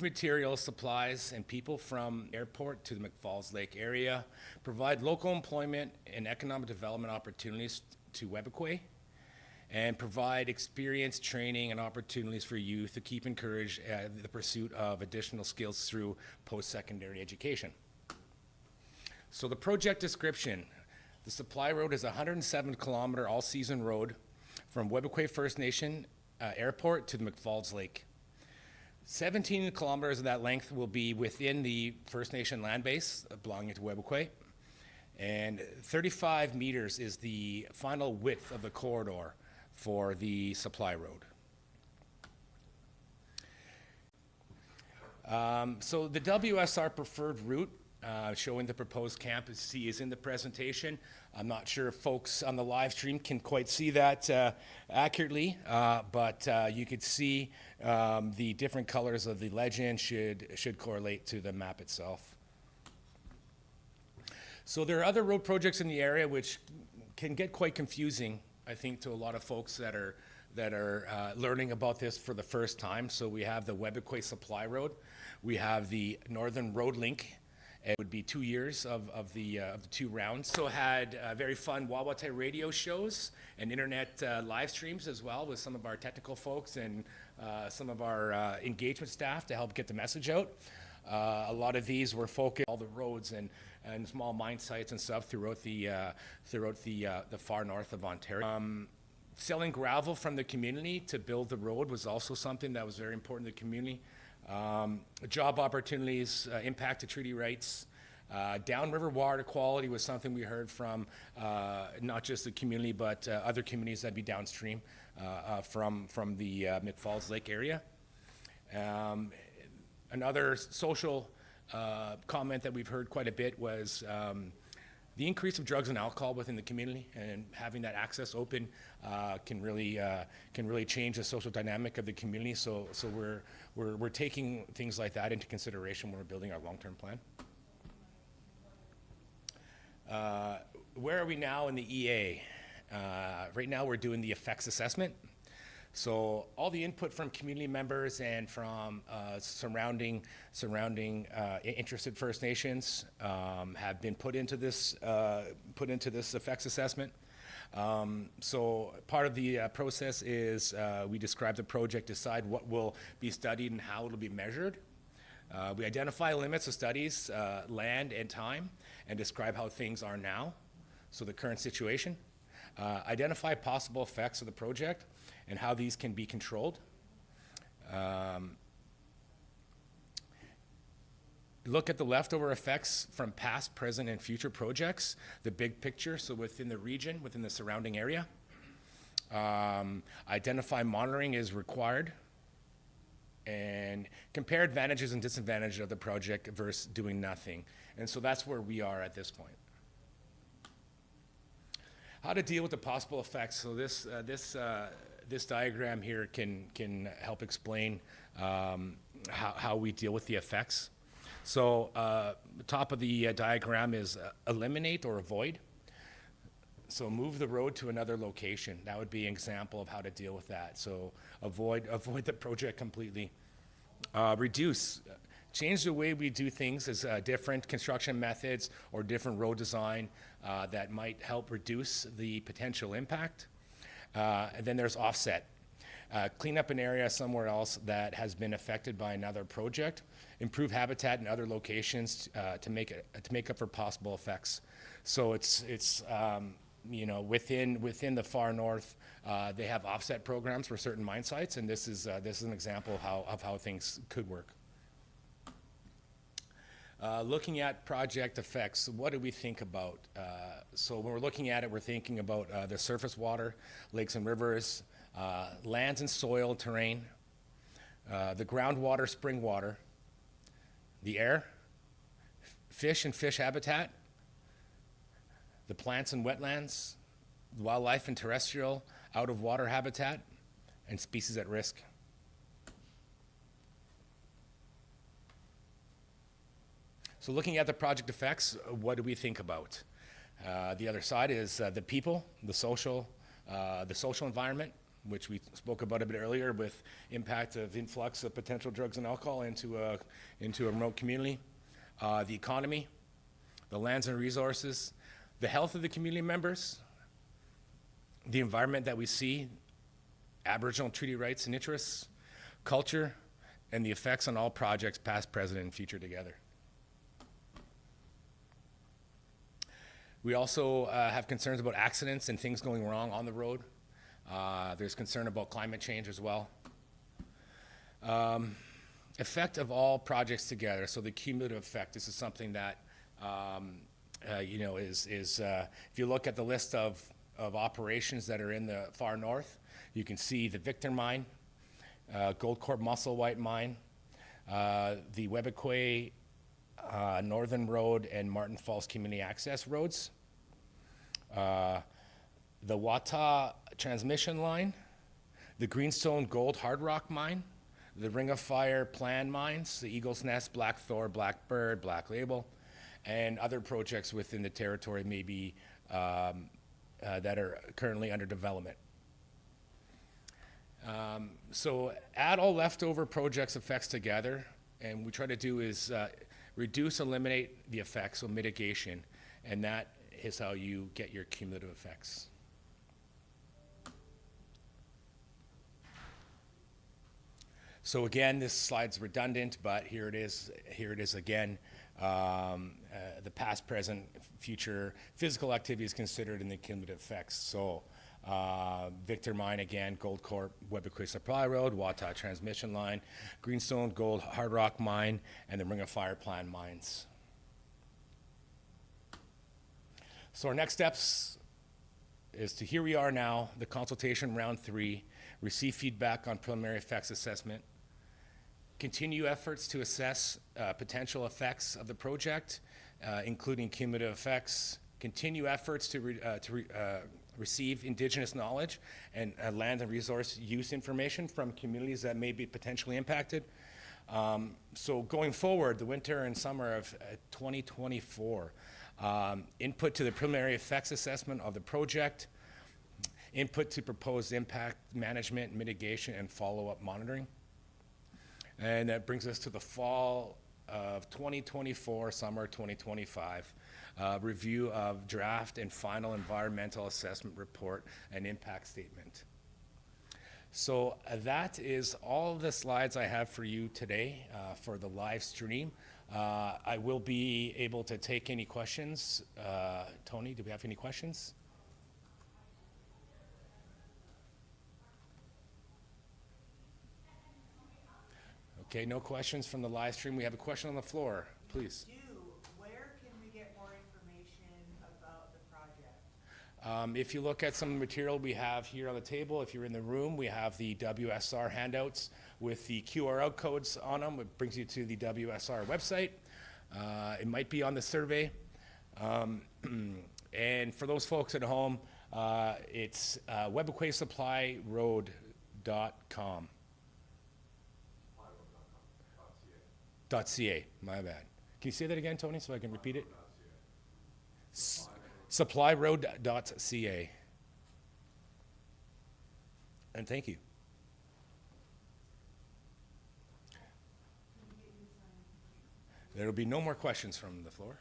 Materials, supplies, and people from airport to the McFalls Lake area, provide local employment and economic development opportunities to Webquay, and provide experience, training, and opportunities for youth to keep encouraged the pursuit of additional skills through post-secondary education. So the project description, the Supply Road is a 107-kilometer all-season road from Webquay First Nation Airport to the McFalls Lake. 17 kilometers of that length will be within the First Nation land base belonging to Webquay, and 35 meters is the final width of the corridor for the Supply Road. So the WSR preferred route showing the proposed campus is in the presentation. I'm not sure if folks on the live stream can quite see that accurately, but you could see the different colors of the legend should correlate to the map itself. So there are other road projects in the area which can get quite confusing, I think, to a lot of folks that are learning about this for the first time. So we have the Webquay Supply Road. We have the Northern Road Link. It would be 2 years of the 2 rounds. So had very fun Wawate radio shows and internet live streams as well with some of our technical folks and some of our engagement staff to help get the message out. A lot of these were focused on all the roads and small mine sites and stuff throughout the far north of Ontario. Selling gravel from the community to build the road was also something that was very important to the community. Job opportunities, impact to treaty rights, downriver water quality was something we heard from not just the community but other communities that'd be downstream from the McFalls Lake area. Another social comment that we've heard quite a bit was the increase of drugs and alcohol within the community, and having that access open can really change the social dynamic of the community. So we're taking things like that into consideration when we're building our long-term plan. Where are we now in the EA? Right now we're doing the effects assessment. So all the input from community members and from surrounding interested First Nations have been put into this effects assessment. So part of the process is we describe the project, decide what will be studied and how it'll be measured. We identify limits of studies, land and time, and describe how things are now, so the current situation. Identify possible effects of the project and how these can be controlled. Look at the leftover effects from past, present, and future projects, the big picture, so within the region, within the surrounding area. Identify monitoring is required, and compare advantages and disadvantages of the project versus doing nothing. And so that's where we are at this point. How to deal with the possible effects. So this diagram here can help explain how we deal with the effects. So the top of the diagram is eliminate or avoid. So move the road to another location. That would be an example of how to deal with that. So avoid the project completely. Reduce. Change the way we do things as different construction methods or different road design that might help reduce the potential impact. And then there's offset. Clean up an area somewhere else that has been affected by another project. Improve habitat in other locations to make up for possible effects. So it's within the far north, they have offset programs for certain mine sites, and this is an example of how things could work. Looking at project effects, what do we think about? So when we're looking at it, we're thinking about the surface water, lakes and rivers, lands and soil terrain, the groundwater, spring water, the air, fish and fish habitat, the plants and wetlands, wildlife and terrestrial, out of water habitat, and species at risk. So looking at the project effects, what do we think about? The other side is the people, the social environment, which we spoke about a bit earlier with impact of influx of potential drugs and alcohol into a remote community, the economy, the lands and resources, the health of the community members, the environment that we see, Aboriginal treaty rights and interests, culture, and the effects on all projects past, present, and future together. We also have concerns about accidents and things going wrong on the road. There's concern about climate change as well. Effect of all projects together, so the cumulative effect. This is something that if you look at the list of operations that are in the far north, you can see the Victor Mine, Goldcorp Musselwhite Mine, the Webequie Northern Road and Martin Falls Community Access Roads, the Wata Transmission Line, the Greenstone Gold Hard Rock Mine, the Ring of Fire Plan Mines, the Eagle's Nest, Black Thor, Blackbird, Black Label, and other projects within the territory maybe that are currently under development. So add all leftover projects effects together, and we try to do is reduce, eliminate the effects, so mitigation, and that is how you get your cumulative effects. So again, this slide's redundant, but here it is again. The past, present, future physical activity is considered in the cumulative effects. So Victor Mine again, Goldcorp, Webequie Supply Road, Wata Transmission Line, Greenstone Gold Hard Rock Mine, and the Ring of Fire Plan Mines. So our next steps is to, here we are now, the consultation round 3, receive feedback on preliminary effects assessment, continue efforts to assess potential effects of the project, including cumulative effects, continue efforts to receive Indigenous knowledge and land and resource use information from communities that may be potentially impacted. So going forward, the winter and summer of 2024, input to the preliminary effects assessment of the project, input to proposed impact management, mitigation, and follow-up monitoring. And that brings us to the fall of 2024, summer 2025, review of draft and final environmental assessment report and impact statement. So that is all the slides I have for you today for the live stream. I will be able to take any questions. Tony, do we have any questions? Okay, no questions from the live stream. We have a question on the floor, please. Where can we get more information about the project? If you look at some of the material we have here on the table, if you're in the room, we have the WSR handouts with the QR codes on them. It brings you to the WSR website. It might be on the survey. And for those folks at home, it's webequiesupplyroad.com. .ca, my bad. Can you say that again, Tony, so I can repeat it? Supplyroad.ca. And thank you. There will be no more questions from the floor.